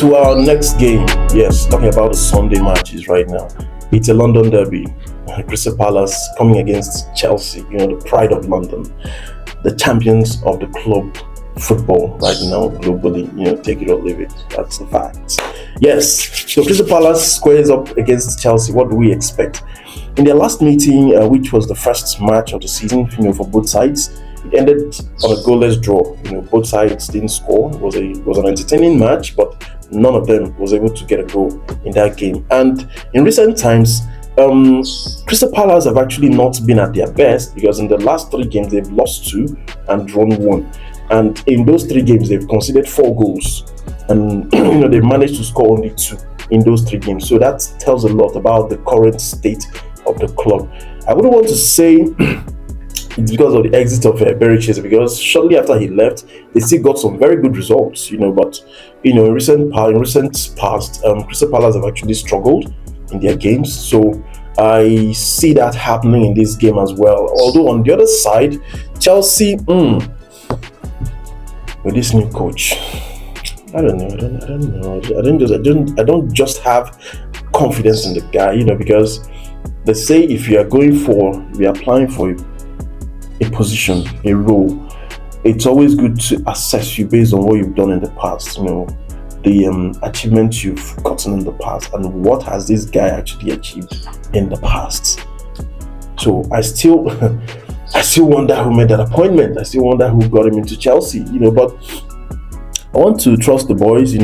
To our next game, yes, talking about the Sunday matches right now. It's a London derby. Crystal Palace coming against Chelsea, the pride of London, the champions of the club football right now globally. Take it or leave it. That's the fact. Yes, so Crystal Palace squares up against Chelsea. What do we expect? In their last meeting, which was the first match of the season, for both sides, it ended on a goalless draw. Both sides didn't score. It was an entertaining match, but none of them was able to get a goal in that game. And in recent times, Crystal Palace have actually not been at their best, because in the last 3 games they've lost 2 and drawn 1. And in those 3 games they've conceded 4 goals, and they've managed to score only 2 in those 3 games. So that tells a lot about the current state of the club. I wouldn't want to say it's because of the exit of Berichez, because shortly after he left, they still got some very good results, but in recent past, Crystal Palace have actually struggled in their games. So I see that happening in this game as well. Although on the other side, Chelsea, with this new coach, I don't know. I don't just have confidence in the guy, because they say if you are applying for a position, a role, it's always good to assess you based on what you've done in the past, the achievements you've gotten in the past, and what has this guy actually achieved in the past. So I still wonder who made that appointment. I still wonder who got him into Chelsea, but I want to trust the boys, to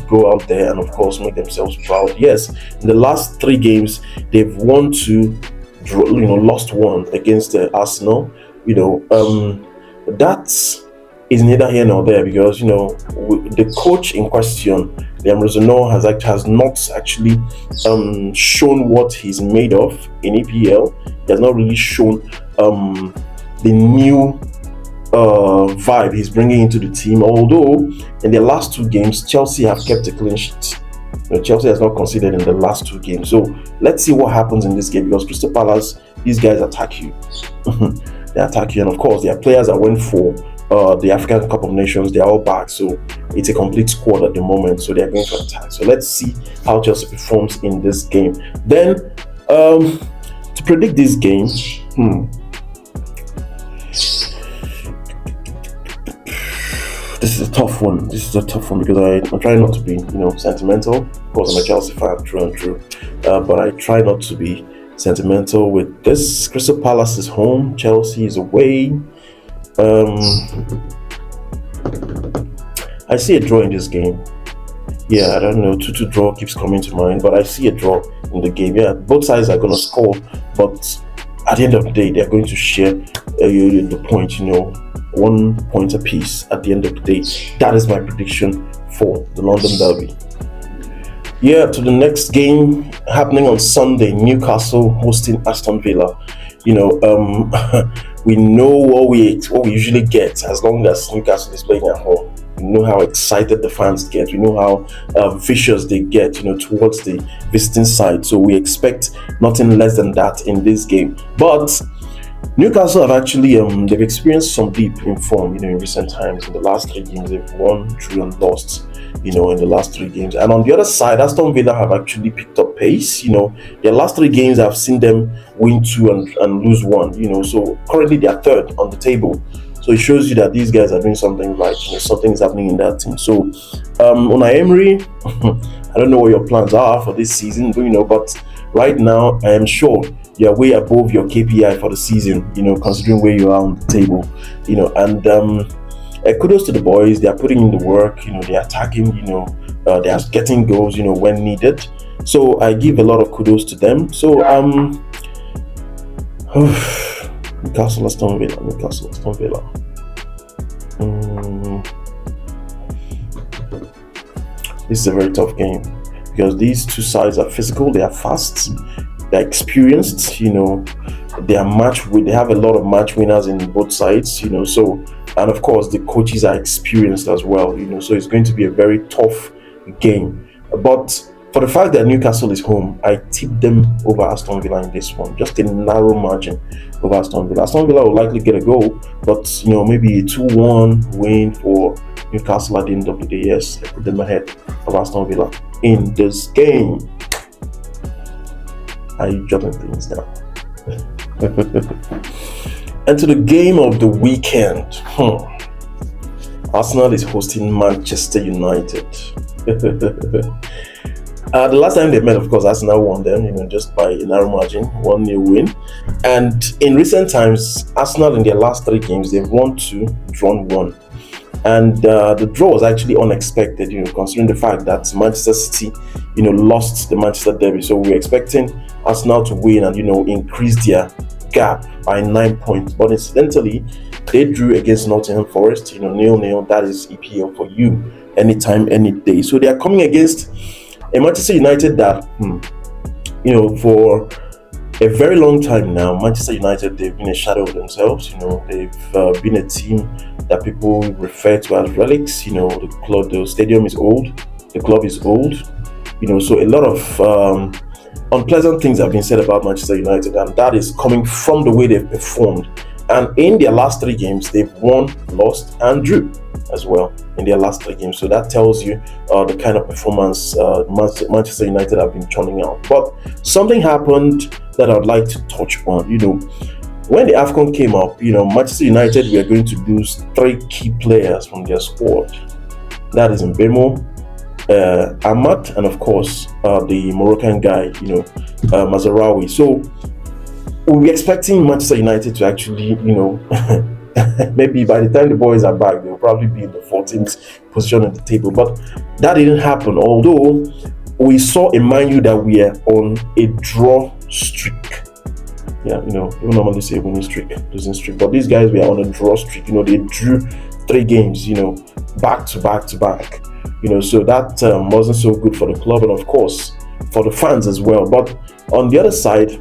go out there and of course make themselves proud. Yes, in the last 3 games they've won 2, lost 1 against Arsenal. That is neither here nor there, because the coach in question, Liam Rosenau, has not actually shown what he's made of in EPL. He has not really shown the new vibe he's bringing into the team. Although in the last 2 games, Chelsea have kept a clean sheet. Chelsea has not conceded in the last 2 games. So let's see what happens in this game, because Crystal Palace, these guys attack you. They attack you, and of course, there are players that went for the African Cup of Nations. They're all back, so it's a complete squad at the moment. So they're going to attack. So let's see how Chelsea performs in this game. Then, to predict this game, this is a tough one. Because I'm trying not to be, sentimental. Of course, I'm a Chelsea fan, true and true. But I try not to be sentimental with this. Crystal Palace is home, Chelsea is away. I see a draw in this game. Yeah, I don't know, 2-2 draw keeps coming to mind, but I see a draw in the game. Yeah, both sides are going to score, but at the end of the day, they're going to share the point, 1 point apiece at the end of the day. That is my prediction for the London derby. Yeah, to the next game happening on Sunday, Newcastle hosting Aston Villa. We know what we usually get as long as Newcastle is playing at home. We know how excited the fans get. We know how vicious they get, towards the visiting side. So we expect nothing less than that in this game. But Newcastle have actually they've experienced some dip in form, in recent times. In the last 3 games, they've won, drew, and lost, in the last 3 games. And on the other side, Aston Villa have actually picked up pace. Their last 3 games, I've seen them win 2 and lose 1. So currently they are 3rd on the table. So it shows you that these guys are doing something right. Something is happening in that team. So Unai Emery, I don't know what your plans are for this season, but right now I am sure you're way above your KPI for the season, considering where you are on the table, and kudos to the boys. They are putting in the work, they are attacking, they are getting goals, when needed. So I give a lot of kudos to them. So Newcastle, Aston Villa. This is a very tough game, because these 2 sides are physical, they are fast, they're experienced, they have a lot of match winners in both sides, so, and of course the coaches are experienced as well, so it's going to be a very tough game. But For the fact that Newcastle is home, I tipped them over Aston Villa in this one, just a narrow margin over Aston Villa. Aston Villa will likely get a goal, but maybe a 2-1 win for Newcastle at the end of the day. Yes, I put them ahead of Aston Villa in this game. Are you jotting things down? And to the game of the weekend. Arsenal is hosting Manchester United. The last time they met, of course, Arsenal won them, just by a narrow margin, 1-0 win. And in recent times, Arsenal in their last 3 games, they've won 2, drawn 1. And the draw was actually unexpected, considering the fact that Manchester City, lost the Manchester derby. So we were expecting Arsenal to win and, increase their gap by 9 points. But incidentally, they drew against Nottingham Forest, 0-0. That is EPL for you, anytime, any day. So they are coming against a Manchester United that, for a very long time now, Manchester United, they've been a shadow of themselves. They've been a team that people refer to as relics. The stadium is old, the club is old. So a lot of unpleasant things have been said about Manchester United, and that is coming from the way they've performed. And in their last 3 games, they've won, lost, and drew as well in their last 3 games. So that tells you the kind of performance Manchester United have been churning out. But something happened that I'd like to touch on. When the AFCON came up, Manchester United were going to lose 3 key players from their squad. That is Mbemo, Ahmad, and of course the Moroccan guy, Mazraoui. So we were expecting Manchester United to actually, maybe by the time the boys are back, they'll probably be in the 14th position on the table. But that didn't happen. Although we saw a Man U that we are on a draw streak. Yeah, people normally say winning streak, losing streak. But these guys were on a draw streak. They drew 3 games, back to back to back. So that wasn't so good for the club and of course for the fans as well. But on the other side,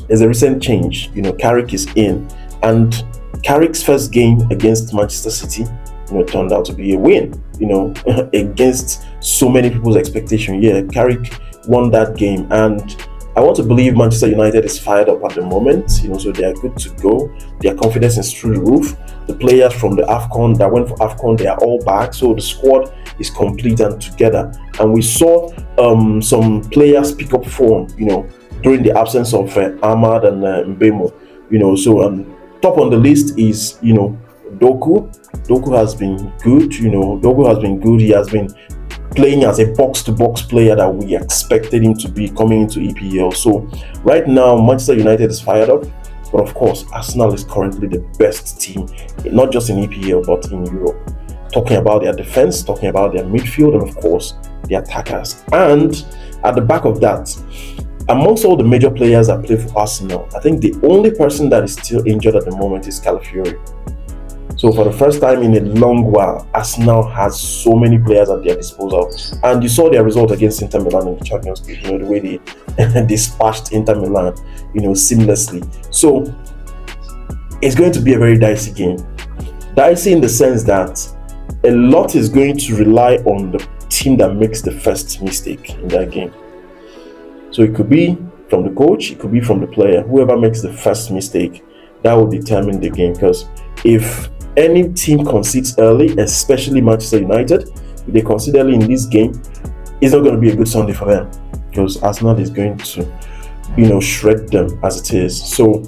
there's a recent change. Carrick is in, and Carrick's first game against Manchester City, turned out to be a win. Against so many people's expectation. Yeah, Carrick won that game, and I want to believe Manchester United is fired up at the moment. So they are good to go. Their confidence is through the roof. The players from the AFCON that went for AFCON, they are all back. So the squad is complete and together. And we saw some players pick up form, during the absence of Ahmad and Mbemo. So top on the list is, Doku. Doku has been good. Doku has been good. He has been playing as a box-to-box player that we expected him to be coming into EPL. So right now, Manchester United is fired up. But of course, Arsenal is currently the best team, not just in EPL, but in Europe. Talking about their defense, talking about their midfield, and of course, the attackers. And at the back of that, amongst all the major players that play for Arsenal, I think the only person that is still injured at the moment is Calafiori. So for the first time in a long while, Arsenal has so many players at their disposal. And you saw their result against Inter Milan in the Champions League, the way they dispatched Inter Milan, seamlessly. So it's going to be a very dicey game. Dicey in the sense that a lot is going to rely on the team that makes the first mistake in that game. So it could be from the coach, it could be from the player. Whoever makes the first mistake, that will determine the game. Because if any team concedes early, especially Manchester United, if they concede early in this game, it's not going to be a good Sunday for them. Because Arsenal is going to, shred them as it is. So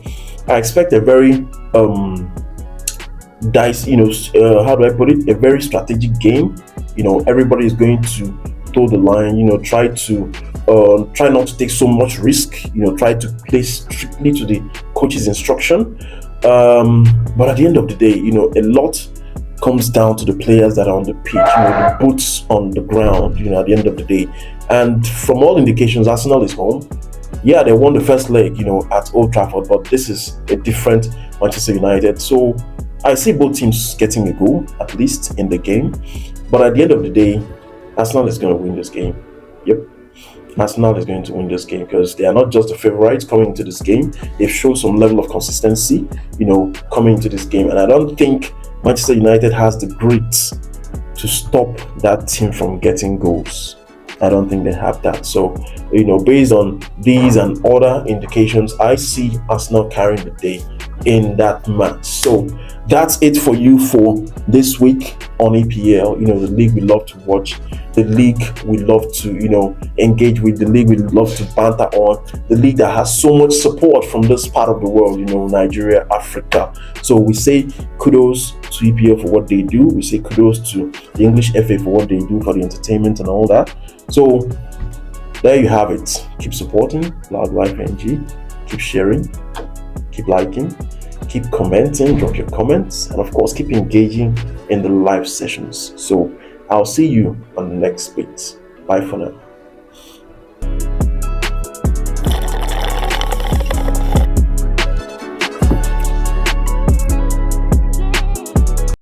I expect a very how do I put it? A very strategic game. Everybody is going to toe the line. Try not to take so much risk. Try to play strictly to the coach's instruction. But at the end of the day, a lot comes down to the players that are on the pitch. The boots on the ground. At the end of the day, and from all indications, Arsenal is home. Yeah, they won the first leg, at Old Trafford, but this is a different Manchester United. So I see both teams getting a goal, at least in the game. But at the end of the day, Arsenal is going to win this game. Yep. Arsenal is going to win this game because they are not just the favorites coming into this game. They've shown some level of consistency, coming into this game. And I don't think Manchester United has the grit to stop that team from getting goals. I don't think they have that. So, based on these and other indications, I see Arsenal carrying the day in that match. So that's it for you for this week on EPL. The league we love to watch, the league we love to engage with, the league we love to banter on, the league that has so much support from this part of the world, Nigeria, Africa. So we say kudos to EPL for what they do. We say kudos to the English FA for what they do for the entertainment and all that. So there you have it. Keep supporting Loud Life NG. Keep sharing. Keep liking. Keep commenting. Drop your comments. And of course, keep engaging in the live sessions. So I'll see you on the next bit. Bye for now.